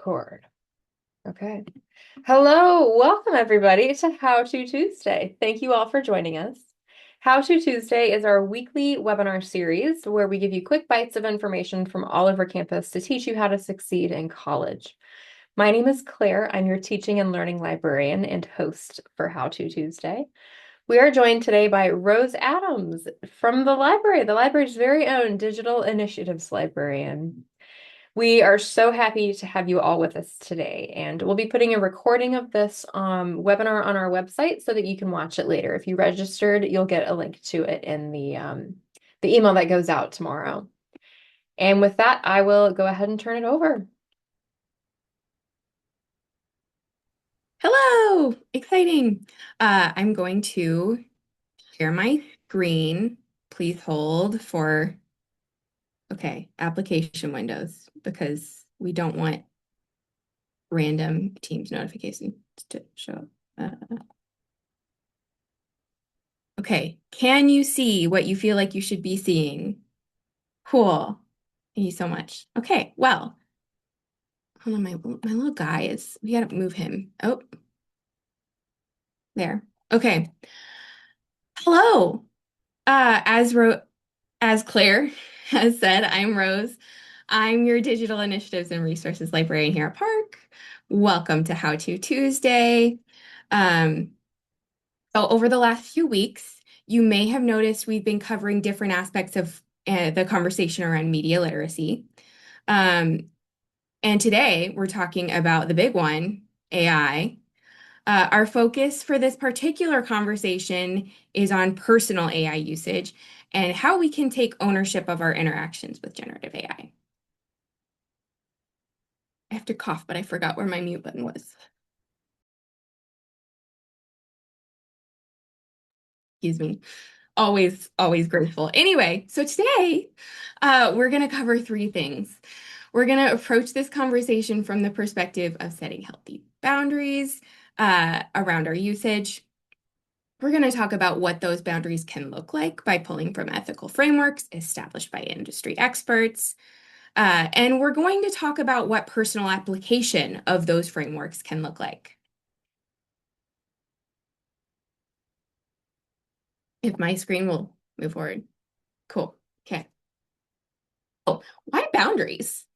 Record. Okay. Hello, welcome everybody to How to Tuesday. Thank you all for joining us. How to Tuesday is our weekly webinar series where we give you quick bites of information from all over campus to teach you how to succeed in college. My name is Claire. I'm your teaching and learning librarian and host for How to Tuesday. We are joined today by Rose Adams from the library's very own digital initiatives librarian. We are so happy to have you all with us today, and we'll be putting a recording of this webinar on our website so that you can watch it later. If you registered, you'll get a link to it in the email that goes out tomorrow. And with that, I will go ahead and turn it over. Hello, exciting. I'm going to share my screen. Please hold for, okay, application windows because we don't want random Teams notifications to show up. Okay, can you see what you feel like you should be seeing? Cool. Thank you so much. Okay, well, hold on, my little guy is, we gotta move him. Oh, there. Okay. Hello. As Claire has said, I'm Rose. I'm your Digital Initiatives and Resources Librarian here at Park. Welcome to How To Tuesday. Um, so over the last few weeks, you may have noticed we've been covering different aspects of the conversation around media literacy. Um, and today we're talking about the big one, AI. Our focus for this particular conversation is on personal AI usage and how we can take ownership of our interactions with generative AI. I have to cough, but I forgot where my mute button was. Excuse me. Always grateful. Anyway, so today we're going to cover three things. We're going to approach this conversation from the perspective of setting healthy boundaries around our usage. We're going to talk about what those boundaries can look like by pulling from ethical frameworks established by industry experts. And we're going to talk about what personal application of those frameworks can look like. If my screen will move forward. Cool. Okay. Oh, why boundaries?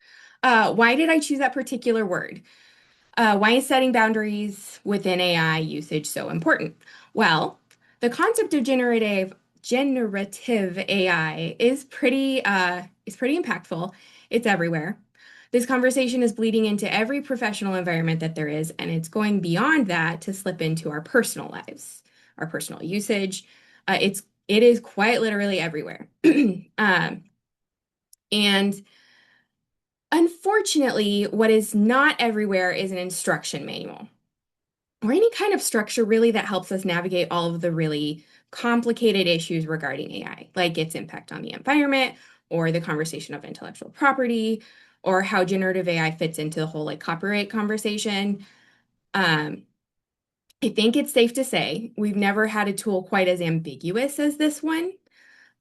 Why did I choose that particular word? Why is setting boundaries within AI usage so important? Well, the concept of generative AI is pretty impactful. It's everywhere. This conversation is bleeding into every professional environment that there is, and it's going beyond that to slip into our personal lives, our personal usage. It is quite literally everywhere. Um, and Unfortunately, what is not everywhere is an instruction manual or any kind of structure really that helps us navigate all of the really complicated issues regarding AI, like its impact on the environment or the conversation of intellectual property or how generative AI fits into the whole like copyright conversation. Um, I think it's safe to say we've never had a tool quite as ambiguous as this one.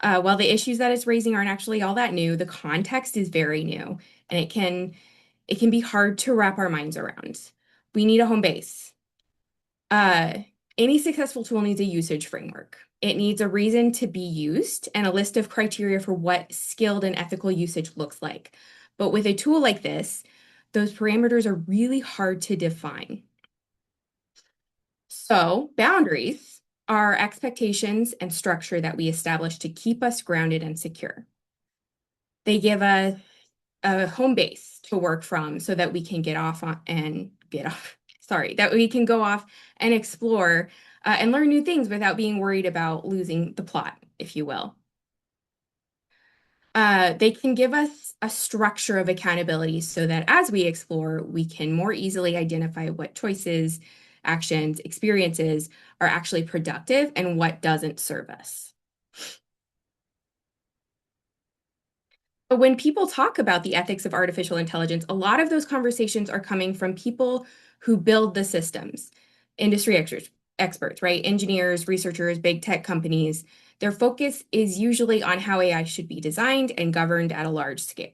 While the issues that it's raising aren't actually all that new, the context is very new, and it can be hard to wrap our minds around. We need a home base. Uh, any successful tool needs a usage framework. It needs a reason to be used and a list of criteria for what skilled and ethical usage looks like. But with a tool like this, those parameters are really hard to define. So, boundaries are expectations and structure that we establish to keep us grounded and secure. They give a home base to work from so that we can that we can go off and explore and learn new things without being worried about losing the plot, if you will. They can give us a structure of accountability so that as we explore, we can more easily identify what choices, actions, experiences are actually productive and what doesn't serve us. But when people talk about the ethics of artificial intelligence, a lot of those conversations are coming from people who build the systems, industry experts, right? Engineers, researchers, big tech companies. Their focus is usually on how AI should be designed and governed at a large scale.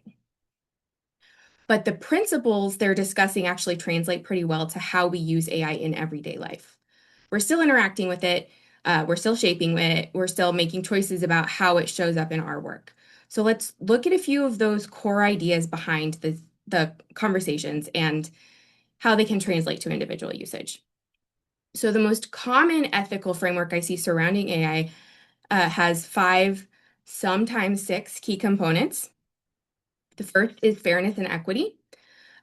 but the principles they're discussing actually translate pretty well to how we use AI in everyday life. We're still interacting with it, we're still shaping it, we're still making choices about how it shows up in our work. So let's look at a few of those core ideas behind the conversations and how they can translate to individual usage. So the most common ethical framework I see surrounding AI has five, sometimes six key components. The first is fairness and equity.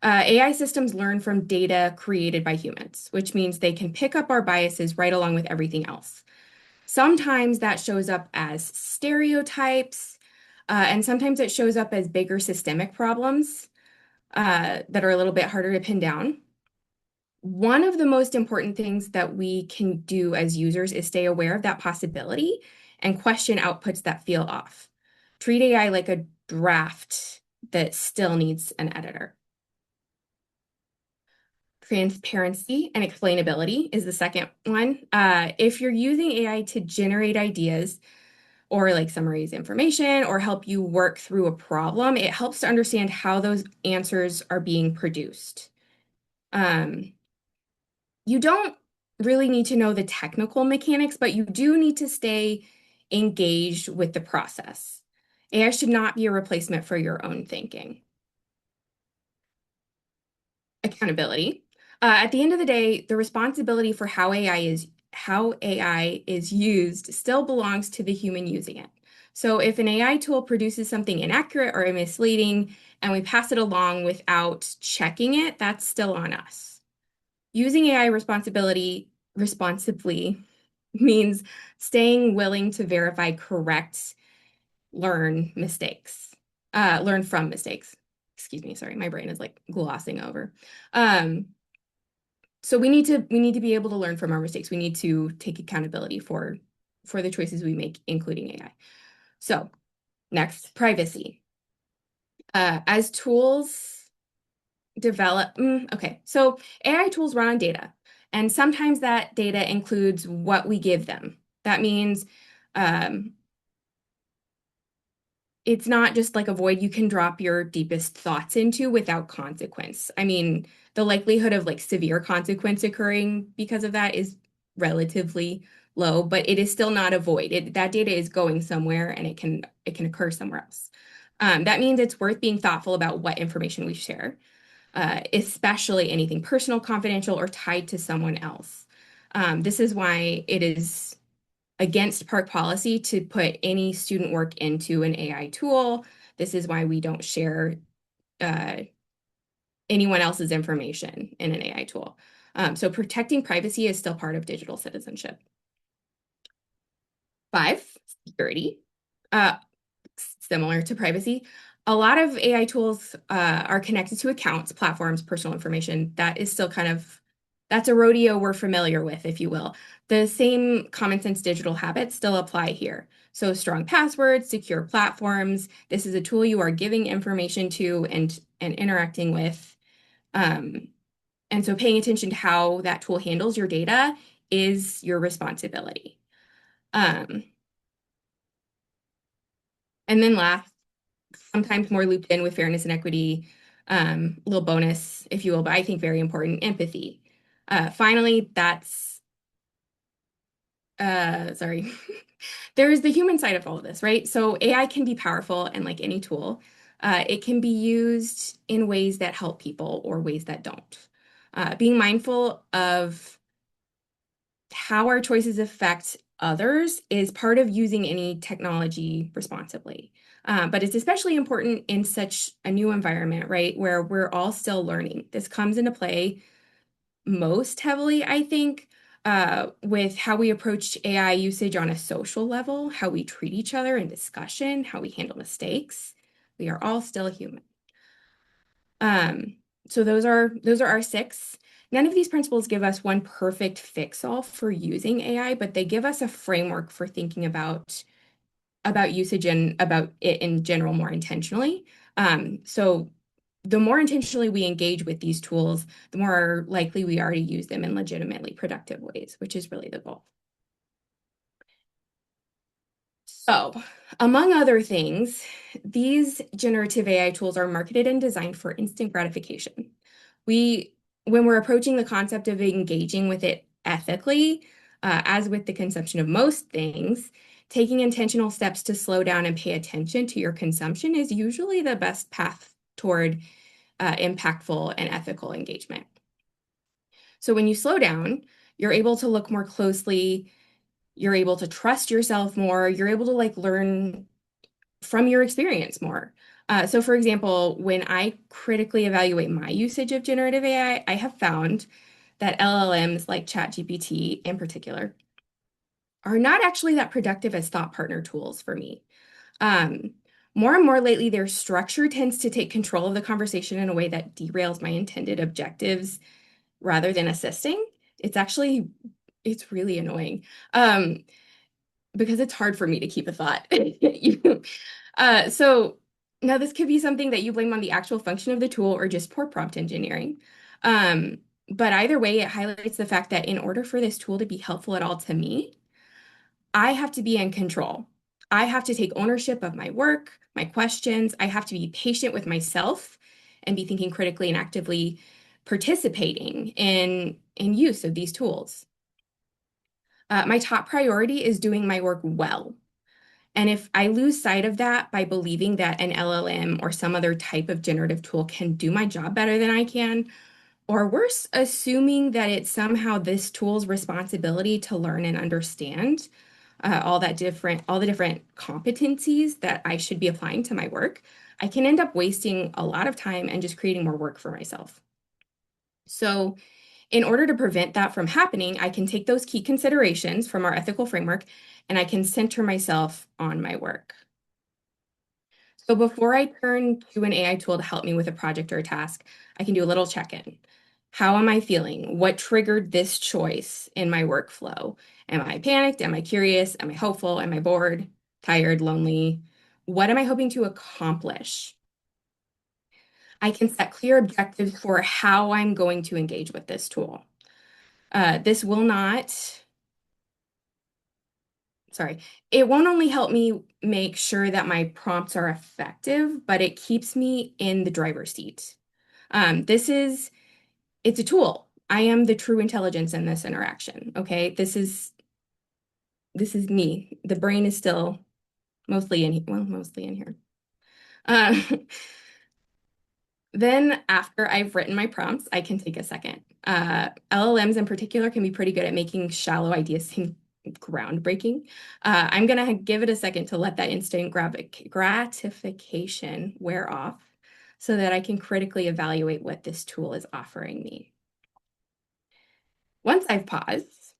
AI systems learn from data created by humans, which means they can pick up our biases right along with everything else. Sometimes that shows up as stereotypes, and sometimes it shows up as bigger systemic problems that are a little bit harder to pin down. One of the most important things that we can do as users is stay aware of that possibility and question outputs that feel off. Treat AI like a draft that still needs an editor. Transparency and explainability is the second one. If you're using AI to generate ideas or like summarize information or help you work through a problem, it helps to understand how those answers are being produced. Um, you don't really need to know the technical mechanics, but you do need to stay engaged with the process. AI should not be a replacement for your own thinking. Accountability. At the end of the day, the responsibility for how AI is used still belongs to the human using it. So if an AI tool produces something inaccurate or misleading and we pass it along without checking it, that's still on us. Using AI responsibly means staying willing to verify correct, learn from mistakes. Excuse me, sorry, my brain is like glossing over. Um, so we need to be able to learn from our mistakes. We need to take accountability for the choices we make, including AI. So next, privacy. As tools okay, so AI tools run on data, and sometimes that data includes what we give them. That means um, it's not just like a void you can drop your deepest thoughts into without consequence. I mean, the likelihood of like severe consequence occurring because of that is relatively low, but it is still not a void. That data is going somewhere and it can occur somewhere else. That means it's worth being thoughtful about what information we share, especially anything personal, confidential, or tied to someone else. This is why it is against park policy to put any student work into an AI tool. This is why we don't share uh, anyone else's information in an AI tool. So protecting privacy is still part of digital citizenship. Five, security. Uh, Similar to privacy, a lot of AI tools are connected to accounts, platforms, personal information. That's a rodeo we're familiar with, if you will. The same common sense digital habits still apply here. So strong passwords, secure platforms. This is a tool you are giving information to and interacting with. Um, and so paying attention to how that tool handles your data is your responsibility. Um, and then last, sometimes more looped in with fairness and equity, little bonus, if you will, but I think very important, empathy. Finally, sorry, there is the human side of all of this, right? So AI can be powerful, and like any tool, it can be used in ways that help people or ways that don't. Being mindful of how our choices affect others is part of using any technology responsibly. But it's especially important in such a new environment, right, where we're all still learning. This comes into play most heavily, I think, with how we approach AI usage on a social level, how we treat each other in discussion, how we handle mistakes. We are all still human. Um, so those are our six. None of these principles give us one perfect fix-all for using AI, but they give us a framework for thinking about usage and about it in general more intentionally. So the more intentionally we engage with these tools, the more likely we are to use them in legitimately productive ways, which is really the goal. So, among other things, these generative AI tools are marketed and designed for instant gratification. We, when we're approaching the concept of engaging with it ethically, as with the consumption of most things, taking intentional steps to slow down and pay attention to your consumption is usually the best path toward impactful and ethical engagement. So when you slow down, you're able to look more closely, you're able to trust yourself more, you're able to like learn from your experience more. So for example, when I critically evaluate my usage of generative AI, I have found that LLMs like ChatGPT in particular are not actually that productive as thought partner tools for me. Um, More and more lately, their structure tends to take control of the conversation in a way that derails my intended objectives rather than assisting. It's actually, it's really annoying. Because it's hard for me to keep a thought. You, so now this could be something that you blame on the actual function of the tool or just poor prompt engineering. Um, but either way, it highlights the fact that in order for this tool to be helpful at all to me, I have to be in control. I have to take ownership of my work, my questions. I have to be patient with myself and be thinking critically and actively participating in use of these tools. My top priority is doing my work well. And if I lose sight of that by believing that an LLM or some other type of generative tool can do my job better than I can, or worse, assuming that it's somehow this tool's responsibility to learn and understand all the different competencies that I should be applying to my work, I can end up wasting a lot of time and just creating more work for myself. So, in order to prevent that from happening, I can take those key considerations from our ethical framework and I can center myself on my work. So before I turn to an AI tool to help me with a project or a task, I can do a little check-in. How am I feeling? What triggered this choice in my workflow? Am I panicked? Am I curious? Am I hopeful? Am I bored, tired, lonely? What am I hoping to accomplish? I can set clear objectives for how I'm going to engage with this tool. This will not, sorry, it won't only help me make sure that my prompts are effective, but it keeps me in the driver's seat. This is, it's a tool. I am the true intelligence in this interaction. Okay. This is me. The brain is still mostly in, well, mostly in here. Uh, then after I've written my prompts, I can take a second. LLMs in particular can be pretty good at making shallow ideas seem groundbreaking. I'm gonna give it a second to let that instant gratification wear off so that I can critically evaluate what this tool is offering me. Once I've paused,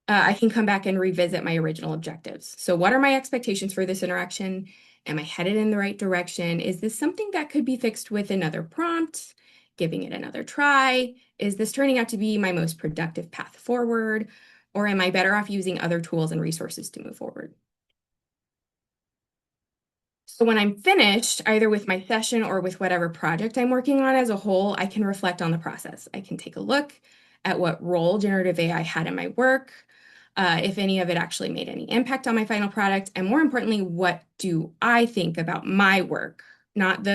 I can come back and revisit my original objectives. So, what are my expectations for this interaction? Am I headed in the right direction? Is this something that could be fixed with another prompt? Giving it another try? Is this turning out to be my most productive path forward? Or am I better off using other tools and resources to move forward? So when I'm finished, either with my session or with whatever project I'm working on as a whole, I can reflect on the process. I can take a look at what role generative AI had in my work, if any of it actually made any impact on my final product, and more importantly, what do I think about my work? Not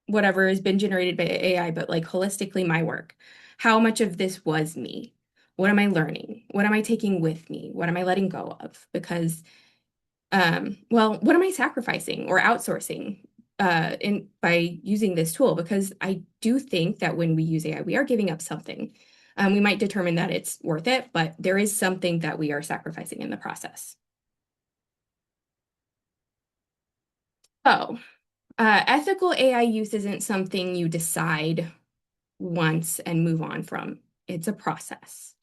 whatever has been generated by AI, but like holistically my work. How much of this was me? What am I learning? What am I taking with me? What am I letting go of? Because well, what am I sacrificing or outsourcing in by using this tool? Because I do think that when we use AI, we are giving up something. We might determine that it's worth it, but there is something that we are sacrificing in the process. So, ethical AI use isn't something you decide once and move on from. It's a process.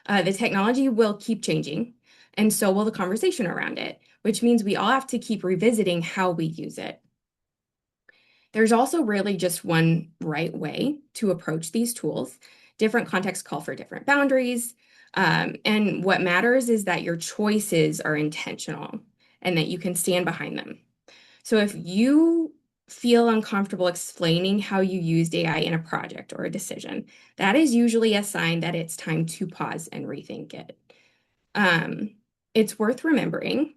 The technology will keep changing, and so will the conversation around it, which means we all have to keep revisiting how we use it. There's also really just one right way to approach these tools. Different contexts call for different boundaries. And what matters is that your choices are intentional and that you can stand behind them. So if you feel uncomfortable explaining how you used AI in a project or a decision, that is usually a sign that it's time to pause and rethink it. Um, it's worth remembering.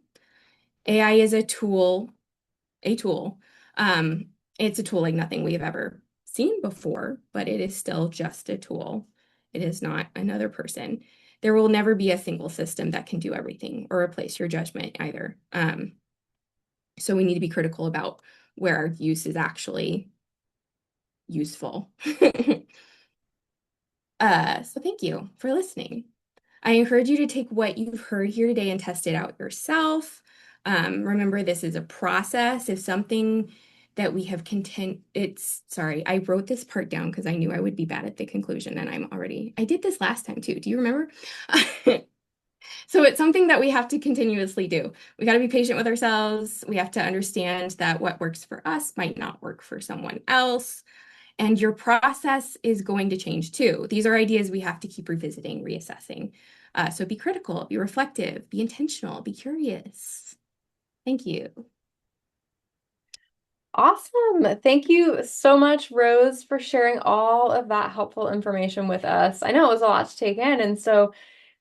AI is a tool. It's a tool like nothing we have ever seen before, but it is still just a tool. It is not another person. There will never be a single system that can do everything or replace your judgment either. So we need to be critical about where our use is actually useful. So thank you for listening. I encourage you to take what you've heard here today and test it out yourself. Remember, this is a process. If something that we have sorry, I wrote this part down because I knew I would be bad at the conclusion, and I did this last time too. Do you remember? So it's something that we have to continuously do. We got to be patient with ourselves. We have to understand that what works for us might not work for someone else. And your process is going to change too. These are ideas we have to keep revisiting, reassessing. So be critical, be reflective, be intentional, be curious. Thank you. Awesome. Thank you so much, Rose, for sharing all of that helpful information with us. I know it was a lot to take in, and so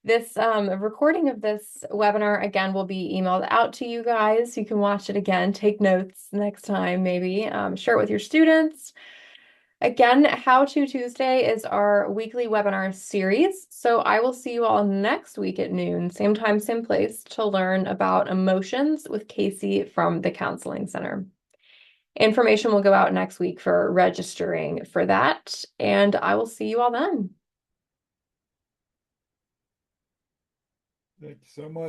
this recording of this webinar again will be emailed out to you guys. You can watch it again, take notes next time, maybe share it with your students. Again, How to Tuesday is our weekly webinar series. So I will see you all next week at noon, same time, same place, to learn about emotions with Casey from the Counseling Center. Information will go out next week for registering for that, and I will see you all then. Thank you so much.